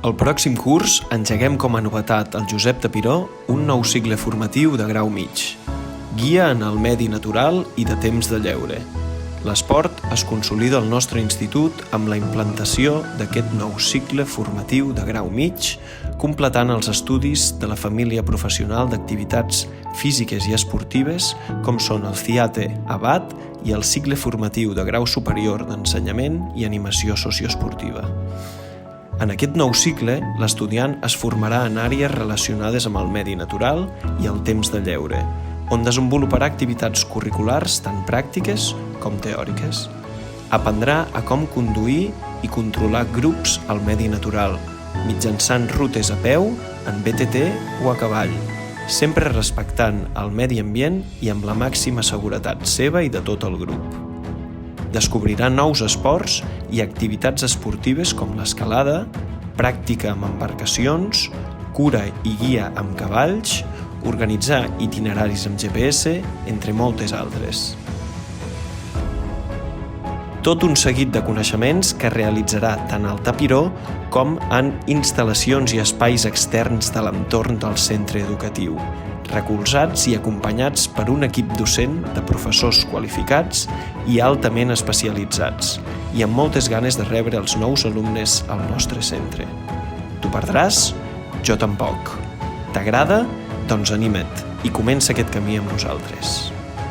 El pròxim curs engeguem com a novetat al Josep Tapiró un nou cicle formatiu de grau mig. Guia en el medi natural i de temps de lleure. L'esport es consolida al nostre institut amb la implantació d'aquest nou cicle formatiu de grau mig, completant els estudis de la família professional d'activitats físiques i esportives com són el CIATE ABAT i el cicle formatiu de grau superior d'ensenyament i animació socioesportiva. En aquest nou cicle, l'estudiant es formarà en àrees relacionades amb el medi natural i el temps de lleure, on desenvoluparà activitats curriculars tant pràctiques com teòriques. Aprendrà a com conduir i controlar grups al medi natural, mitjançant rutes a peu, en BTT o a cavall, sempre respectant el medi ambient i amb la màxima seguretat seva i de tot el grup. Descobrirà nous esports i activitats esportives com l'escalada, pràctica amb embarcacions, cura i guia amb cavalls, organitzar itineraris amb GPS, entre moltes altres. Tot un seguit de coneixements que realitzarà tant al Tapiró com en instal·lacions i espais externs de l'entorn del centre educatiu, recolzats i acompanyats per un equip docent de professors qualificats i altament especialitzats, i amb moltes ganes de rebre els nous alumnes al nostre centre. T'ho perdràs? Jo tampoc. T'agrada? Doncs anima't i comença aquest camí amb nosaltres.